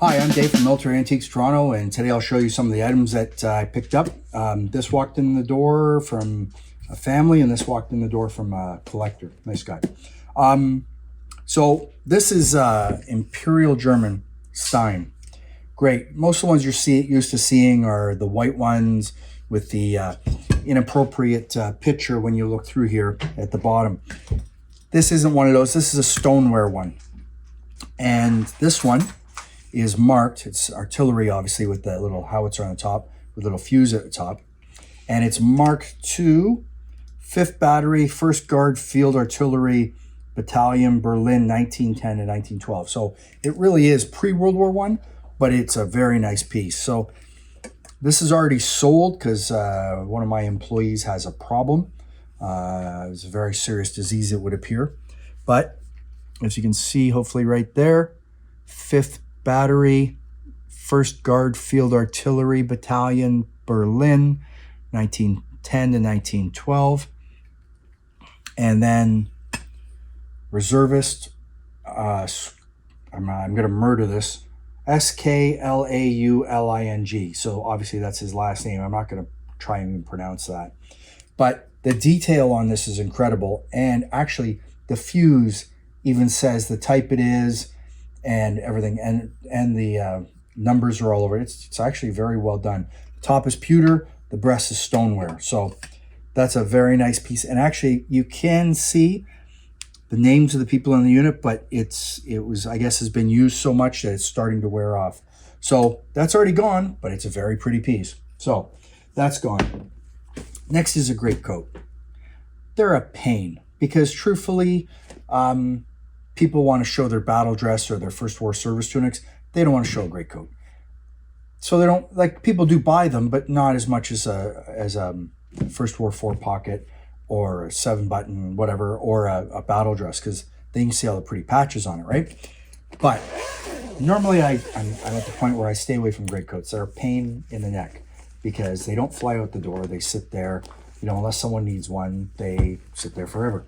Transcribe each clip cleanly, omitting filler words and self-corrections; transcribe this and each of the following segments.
Hi, I'm Dave from Military Antiques Toronto, and today I'll show you some of the items that I picked up. This walked in the door from a family, and this walked in the door from a collector. Nice guy. So this is Imperial German Stein. Great. Most of the ones you're used to seeing are the white ones with the inappropriate picture when you look through here at the bottom. This isn't one of those. This is a Stoneware one. And this one is marked. It's artillery, obviously, with that little howitzer on the top, with a little fuse at the top. And it's marked to 5th Battery, 1st Guard Field Artillery, Battalion, Berlin, 1910 to 1912. So it really is pre-World War I, but it's a very nice piece. So this is already sold because one of my employees has a problem. It's a very serious disease, it would appear. But as you can see, hopefully right there, 5th Battery, 1st Guard Field Artillery Battalion, Berlin, 1910 to 1912. And then Reservist, I'm going to murder this, Sklauling. So obviously that's his last name. I'm not going to try and pronounce that. But the detail on this is incredible. And actually, the fuse even says the type it is and everything. And the numbers are all over it. It's actually very well done. The top is pewter. The breast is Stoneware. So that's a very nice piece. And actually, you can see the names of the people in the unit, but I guess has been used so much that it's starting to wear off. So that's already gone, but it's a very pretty piece. So that's gone. Next is a greatcoat. They're a pain because truthfully, people want to show their battle dress or their First War service tunics. They don't want to show a greatcoat. So they don't, like, people do buy them, but not as much as a First War 4-pocket or a 7-button, whatever, or a battle dress, because then you can see all the pretty patches on it, right? But normally I'm at the point where I stay away from greatcoats. They're a pain in the neck because they don't fly out the door. They sit there, unless someone needs one, they sit there forever.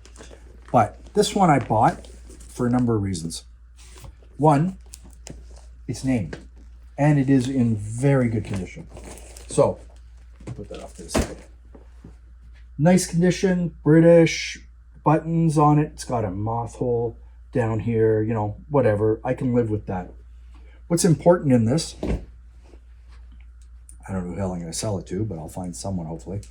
But this one I bought for a number of reasons. One, it's named, and it is in very good condition. So, put that off to the side. Nice condition, British, buttons on it. It's got a moth hole down here, whatever. I can live with that. What's important in this, I don't know who the hell I'm going to sell it to, but I'll find someone hopefully,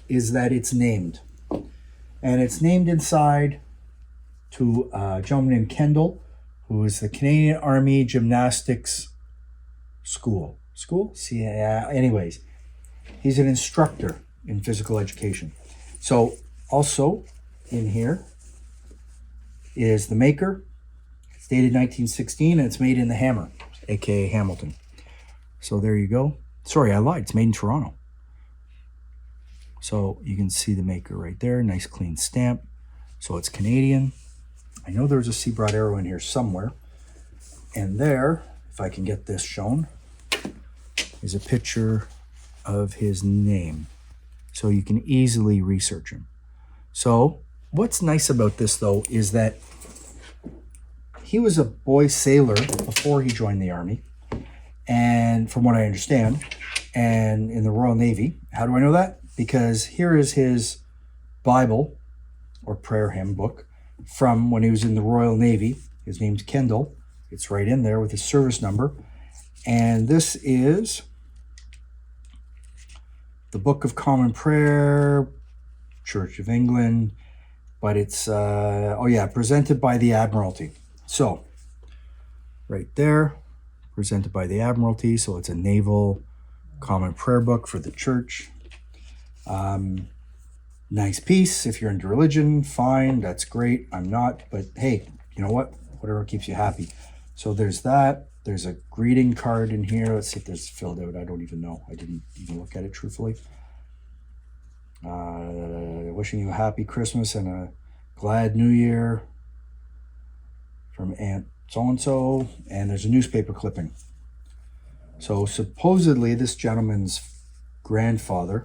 is that it's named. And it's named inside to a gentleman named Kendall, who is the Canadian Army Gymnastics School. Anyways, he's an instructor in physical education. So also in here is the maker. It's dated 1916, and it's made in the Hammer, aka Hamilton. So there you go. Sorry, I lied. It's made in Toronto. So you can see the maker right there. Nice clean stamp. So it's Canadian. I know there's a Seabright arrow in here somewhere. And there, if I can get this shown, is a picture of his name. So you can easily research him. So what's nice about this, though, is that he was a boy sailor before he joined the Army. And from what I understand, and in the Royal Navy. How do I know that? Because here is his Bible or prayer hymn book from when he was in the Royal Navy. His name's Kendall. It's right in there with his service number. And this is the Book of Common Prayer, Church of England, but it's, presented by the Admiralty. So, right there, presented by the Admiralty. So it's a Naval Common Prayer book for the church. Nice piece. If you're into religion, fine, that's great. I'm not, but hey, you know what? Whatever keeps you happy. So there's that. There's a greeting card in here. Let's see if this is filled out. I don't even know. I didn't even look at it truthfully. Wishing you a happy Christmas and a glad New Year from Aunt so-and-so. And there's a newspaper clipping. So supposedly this gentleman's grandfather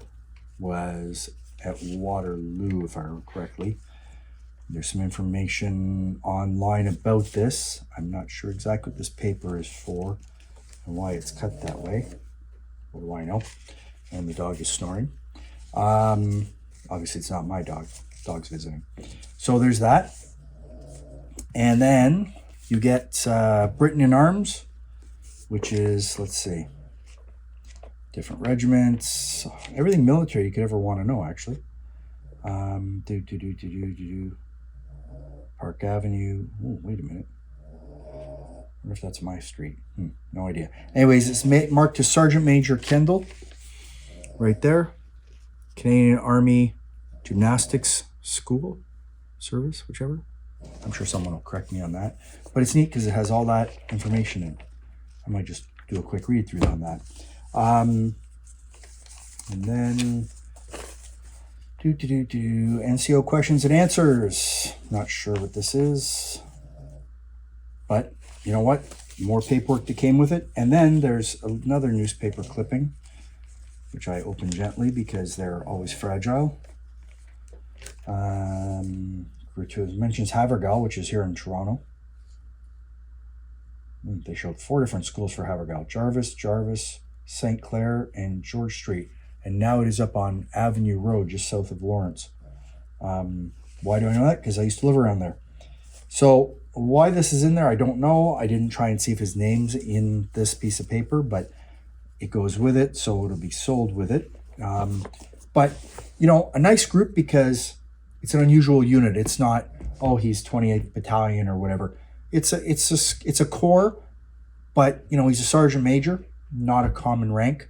was at Waterloo, if I remember correctly. There's some information online about this. I'm not sure exactly what this paper is for and why it's cut that way. What do I know? And the dog is snoring. Obviously, it's not my dog. The dog's visiting. So there's that. And then you get Britain in Arms, which is, let's see, different regiments, everything military you could ever want to know, actually. Park Avenue. Oh, wait a minute. I wonder if that's my street. No idea. Anyways, it's marked to Sergeant Major Kendall. Right there. Canadian Army Gymnastics School. Service, whichever. I'm sure someone will correct me on that. But it's neat because it has all that information in it. I might just do a quick read through on that. And then NCO questions and answers. Not sure what this is, but you know what? More paperwork that came with it. And then there's another newspaper clipping, which I open gently because they're always fragile. It mentions Havergal, which is here in Toronto. They showed 4 different schools for Havergal: Jarvis, St. Clair, and George Street. And now it is up on Avenue Road, just south of Lawrence. Why do I know that? Because I used to live around there. So why this is in there, I don't know. I didn't try and see if his name's in this piece of paper, but it goes with it, so it'll be sold with it. But, you know, a nice group because it's an unusual unit. It's not, oh, he's 28th Battalion or whatever. It's a corps, but, you know, he's a sergeant major, not a common rank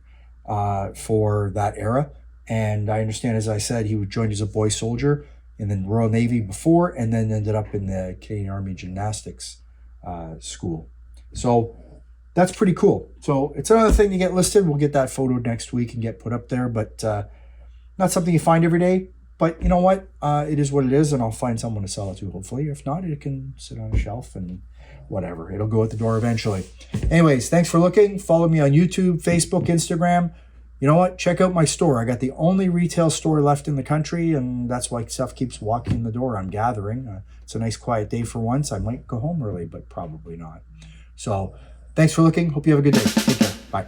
for that era. And I understand, as I said, he joined as a boy soldier in the Royal Navy before, and then ended up in the Canadian Army Gymnastics School. So that's pretty cool. So it's another thing to get listed. We'll get that photo next week and get put up there, but not something you find every day. But you know what? It is what it is, and I'll find someone to sell it to, hopefully. If not, it can sit on a shelf and whatever. It'll go at the door eventually. Anyways, thanks for looking. Follow me on YouTube, Facebook, Instagram. You know what? Check out my store. I got the only retail store left in the country, and that's why stuff keeps walking in the door. I'm gathering. It's a nice quiet day for once. I might go home early, but probably not. So thanks for looking. Hope you have a good day. Take care. Bye.